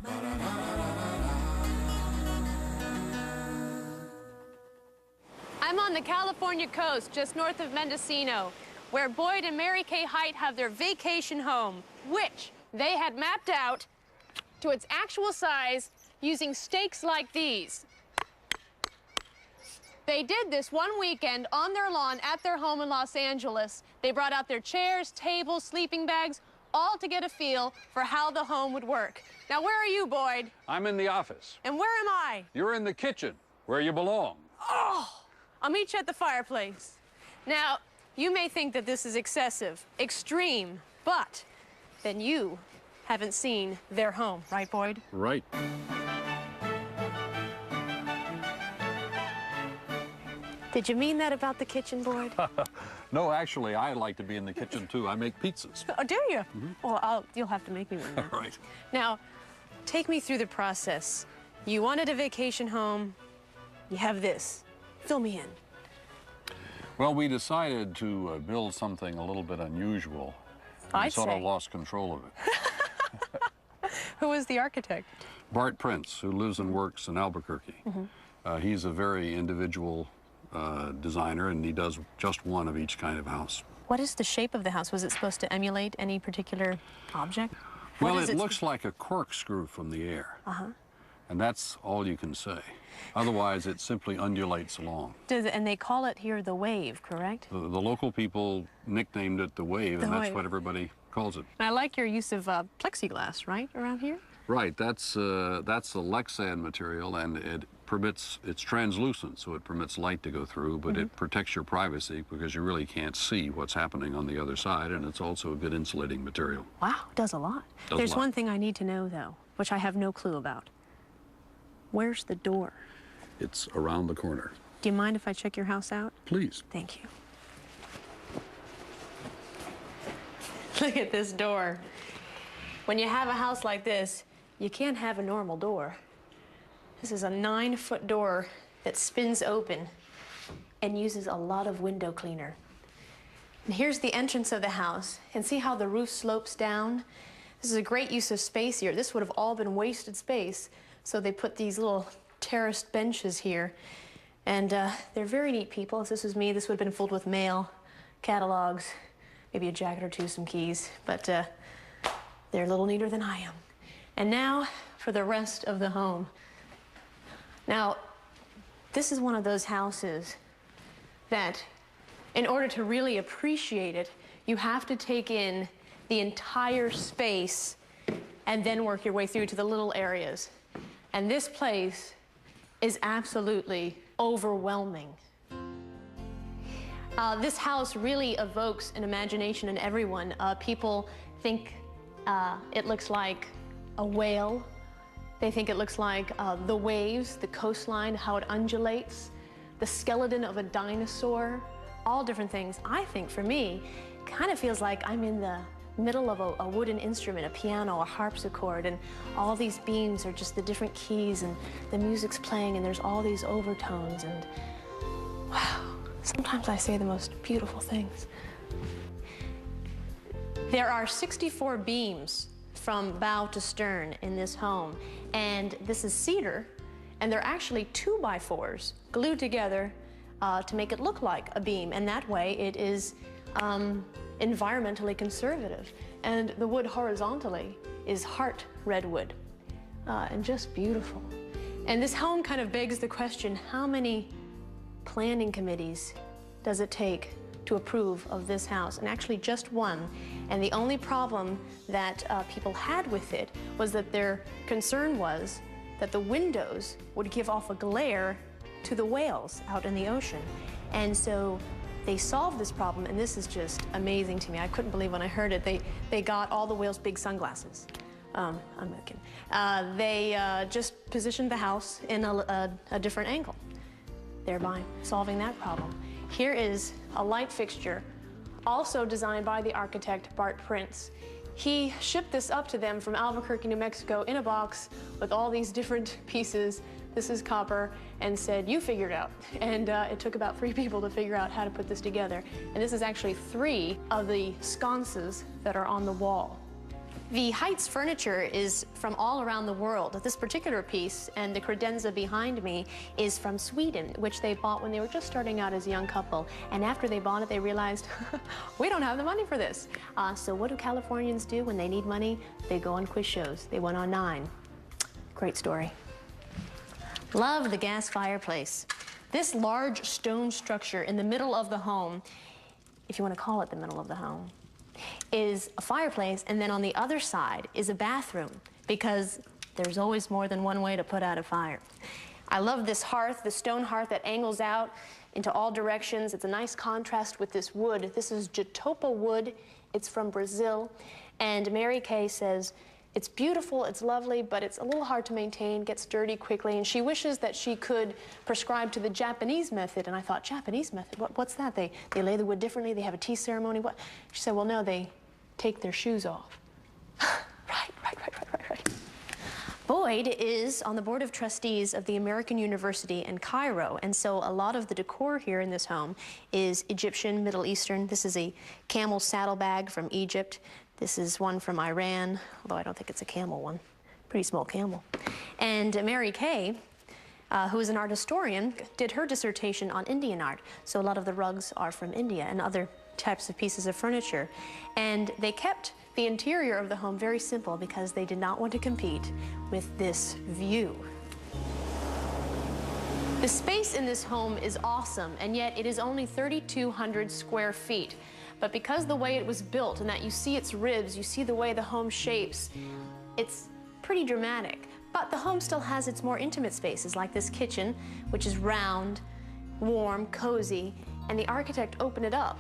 I'm on the California coast, just north of Mendocino, where Boyd and Mary Kay Height have their vacation home, which they had mapped out to its actual size using stakes like these. They did this one weekend on their lawn at their home in Los Angeles. They brought out their chairs, tables, sleeping bags, all to get a feel for how the home would work. Now, where are you, Boyd? I'm in the office. And where am I? You're in the kitchen, where you belong. Oh, I'll meet you at the fireplace. Now, you may think that this is excessive, extreme, but then you haven't seen their home, right, Boyd? Right. Did you mean that about the kitchen, Boyd? No, actually, I like to be in the kitchen, too. I make pizzas. Oh, do you? Mm-hmm. Well, you'll have to make me one then. All right. Now, take me through the process. You wanted a vacation home. You have this. Fill me in. Well, we decided to build something a little bit unusual. We sort of lost control of it. Who is the architect? Bart Prince, who lives and works in Albuquerque. Mm-hmm. He's a very individual designer, and he does just one of each kind of house. What is the shape of the house? Was it supposed to emulate any particular object? Well, it looks like a corkscrew from the air. Uh-huh. And that's all you can say. Otherwise, it simply undulates along. And they call it here the wave, correct? The local people nicknamed it the wave, and that's what everybody calls it. I like your use of plexiglass, right, around here? Right, that's a Lexan material, and it's translucent, so it permits light to go through, but it protects your privacy because you really can't see what's happening on the other side, and it's also a good insulating material. Wow, it does a lot. There's one thing I need to know, though, which I have no clue about. Where's the door? It's around the corner. Do you mind if I check your house out? Please. Thank you. Look at this door. When you have a house like this, you can't have a normal door. This is a 9-foot door that spins open and uses a lot of window cleaner. And here's the entrance of the house. And see how the roof slopes down? This is a great use of space here. This would have all been wasted space. So they put these little terraced benches here. And they're very neat people. If this was me, this would have been filled with mail, catalogs, maybe a jacket or two, some keys. But they're a little neater than I am. And now for the rest of the home. Now, this is one of those houses that, in order to really appreciate it, you have to take in the entire space and then work your way through to the little areas. And this place is absolutely overwhelming. This house really evokes an imagination in everyone. People think it looks like a whale. They think it looks like the waves, the coastline, how it undulates, the skeleton of a dinosaur, all different things. I think, for me, kind of feels like I'm in the middle of a wooden instrument, a piano, a harpsichord, and all these beams are just the different keys, and the music's playing, and there's all these overtones, and wow, sometimes I say the most beautiful things. There are 64 beams from bow to stern in this home, and this is cedar, and they're actually 2x4s glued together to make it look like a beam, and that way it is environmentally conservative. And the wood horizontally is heart redwood, and just beautiful. And this home kind of begs the question, how many planning committees does it take to approve of this house? And actually just one. And the only problem that people had with it was that their concern was that the windows would give off a glare to the whales out in the ocean. And so they solved this problem, and this is just amazing to me. I couldn't believe when I heard it. They got all the whales big sunglasses. I'm not kidding. They just positioned the house in a different angle, thereby solving that problem. Here is a light fixture, also designed by the architect Bart Prince. He shipped this up to them from Albuquerque, New Mexico, in a box with all these different pieces. This is copper, and said, you figure it out. And it took about 3 people to figure out how to put this together. And this is actually 3 of the sconces that are on the wall. The Heights furniture is from all around the world. This particular piece and the credenza behind me is from Sweden, which they bought when they were just starting out as a young couple. And after they bought it, they realized, we don't have the money for this. So what do Californians do when they need money? They go on quiz shows. They went on 9. Great story. Love the gas fireplace. This large stone structure in the middle of the home, if you want to call it the middle of the home, is a fireplace, and then on the other side is a bathroom, because there's always more than one way to put out a fire. I love this hearth, the stone hearth that angles out into all directions. It's a nice contrast with this wood. This is Jatopa wood. It's from Brazil. And Mary Kay says, it's beautiful, it's lovely, but it's a little hard to maintain, gets dirty quickly, and she wishes that she could prescribe to the Japanese method. And I thought, Japanese method? What's that? They lay the wood differently, they have a tea ceremony, what? She said, well, no, they take their shoes off. Right. Boyd is on the board of trustees of the American University in Cairo, and so a lot of the decor here in this home is Egyptian, Middle Eastern. This is a camel saddlebag from Egypt. This is one from Iran, although I don't think it's a camel one. Pretty small camel. And Mary Kay, who is an art historian, did her dissertation on Indian art. So a lot of the rugs are from India and other types of pieces of furniture. And they kept the interior of the home very simple because they did not want to compete with this view. The space in this home is awesome, and yet it is only 3,200 square feet. But because the way it was built and that you see its ribs, you see the way the home shapes, it's pretty dramatic. But the home still has its more intimate spaces, like this kitchen, which is round, warm, cozy, and the architect opened it up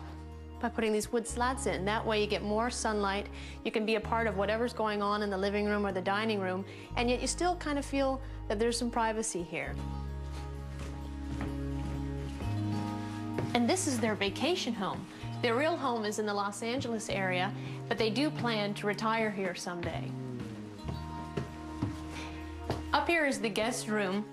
by putting these wood slats in. That way you get more sunlight, you can be a part of whatever's going on in the living room or the dining room, and yet you still kind of feel that there's some privacy here. And this is their vacation home. Their real home is in the Los Angeles area, but they do plan to retire here someday. Up here is the guest room.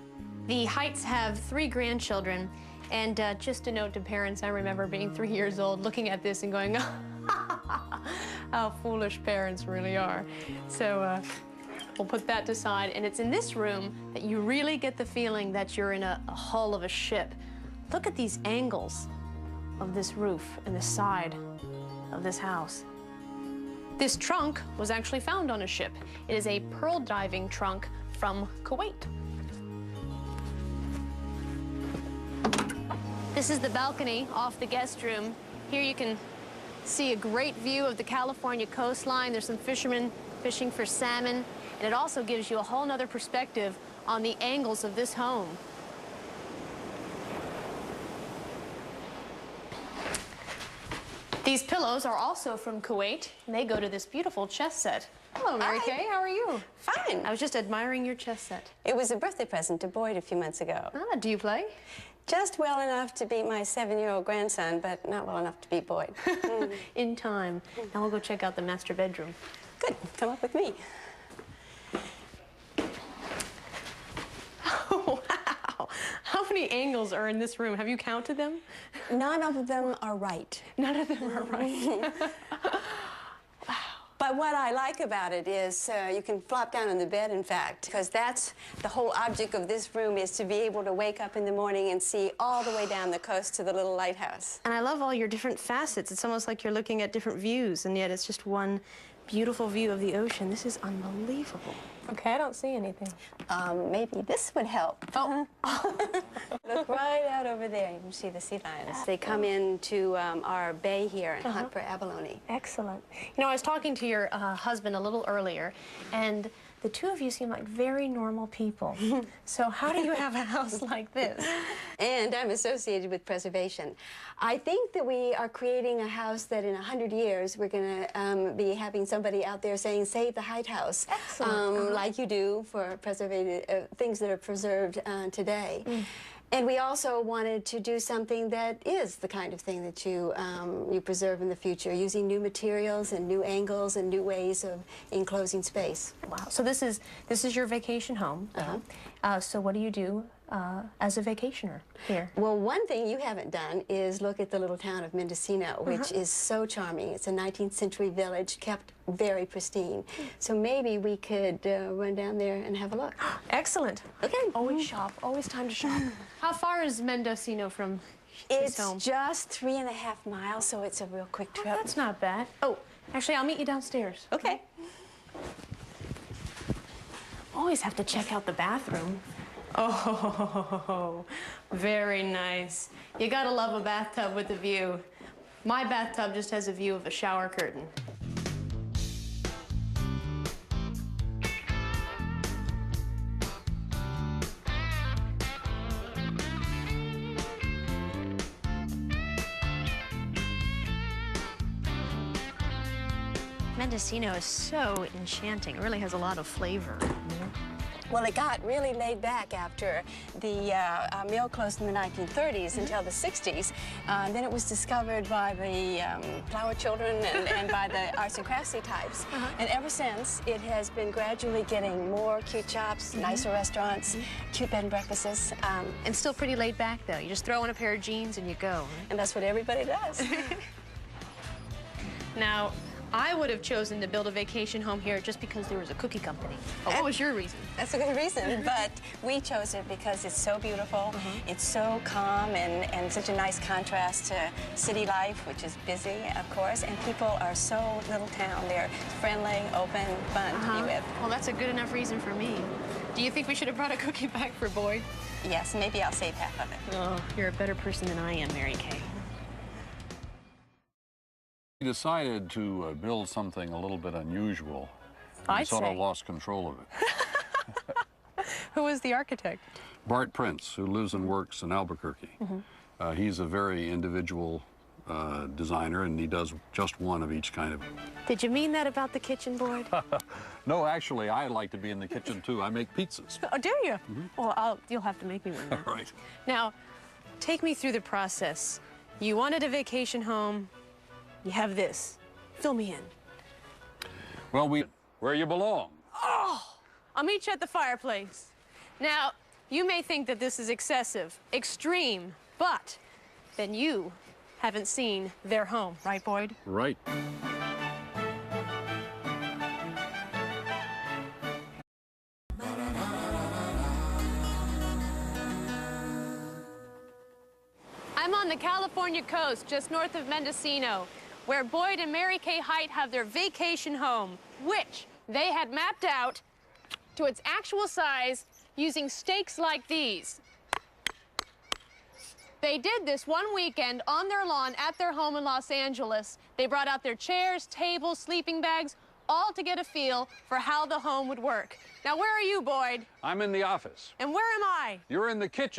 The Heights have 3 grandchildren, and just a note to parents, I remember being 3 years old, looking at this and going, how foolish parents really are. So we'll put that aside, and it's in this room that you really get the feeling that you're in a hull of a ship. Look at these angles of this roof and the side of this house. This trunk was actually found on a ship. It is a pearl diving trunk from Kuwait. This is the balcony off the guest room. Here you can see a great view of the California coastline. There's some fishermen fishing for salmon, and it also gives you a whole nother perspective on the angles of this home. These pillows are also from Kuwait, and they go to this beautiful chess set. Hello, Mary Kay. How are you? Fine. I was just admiring your chess set. It was a birthday present to Boyd a few months ago. Ah, do you play? Just well enough to beat my 7-year-old grandson, but not well enough to beat Boyd. In time. Now we'll go check out the master bedroom. Good. Come up with me. Oh, wow. How many angles are in this room? Have you counted them? None of them are right. None of them are right. Wow. But what I like about it is you can flop down on the bed, in fact, because that's the whole object of this room, is to be able to wake up in the morning and see all the way down the coast to the little lighthouse. And I love all your different facets. It's almost like you're looking at different views, and yet it's just one beautiful view of the ocean. This is unbelievable. Okay, I don't see anything. Maybe this would help. Oh. Look right out over there. You can see the sea lions. They come into our bay here and hunt for abalone. Excellent. You know, I was talking to your husband a little earlier, and the two of you seem like very normal people. So how do you have a house like this? And I'm associated with preservation. I think that we are creating a house that in 100 years we're going to be having somebody out there saying, save the Height House. Excellent. Like you do for things that are preserved today. And we also wanted to do something that is the kind of thing that you preserve in the future, using new materials and new angles and new ways of enclosing space. Wow. So this is your vacation home. So what do you do as a vacationer here? Well, one thing you haven't done is look at the little town of Mendocino, which is so charming. It's a 19th century village kept very pristine. So maybe we could run down there and have a look. Excellent. Okay. Always shop. Always time to shop. How far is Mendocino from his home? It's just 3.5 miles, so it's a real quick trip. That's not bad. Oh, actually, I'll meet you downstairs. Okay. Always have to check out the bathroom. Oh, very nice. You gotta love a bathtub with a view. My bathtub just has a view of a shower curtain. Mendocino is so enchanting. It really has a lot of flavor. Well, it got really laid back after the mill closed in the 1930s until the 60s. Then it was discovered by the flower children and by the arts and craftsy types. And ever since, it has been gradually getting more cute shops, nicer restaurants, cute bed and breakfasts. And still pretty laid back, though. You just throw on a pair of jeans and you go. Right? And that's what everybody does. Now, I would have chosen to build a vacation home here just because there was a cookie company. Oh, what was your reason? That's a good reason, but we chose it because it's so beautiful, it's so calm, and such a nice contrast to city life, which is busy, of course, and people are so little town. They're friendly, open, fun to be with. Well, that's a good enough reason for me. Do you think we should have brought a cookie back for Boyd? Yes, maybe I'll save half of it. Oh, you're a better person than I am, Mary Kay. We decided to build something a little bit unusual. I'd We sort say. of lost control of it. Who is the architect? Bart Prince, who lives and works in Albuquerque. He's a very individual designer, and he does just one of each kind of. Did you mean that about the kitchen, Boyd? No, actually, I like to be in the kitchen, too. I make pizzas. Oh, do you? Well, you'll have to make me one then. All right. Now, take me through the process. You wanted a vacation home. You have this. Fill me in. Well, where you belong. I'll meet you at the fireplace. Now, you may think that this is excessive, extreme, but then you haven't seen their home, right, Boyd? Right. I'm on the California coast, just north of Mendocino, where Boyd and Mary Kay Height have their vacation home, which they had mapped out to its actual size using stakes like these. They did this one weekend on their lawn at their home in Los Angeles. They brought out their chairs, tables, sleeping bags, all to get a feel for how the home would work. Now, where are you, Boyd? I'm in the office. And where am I? You're in the kitchen.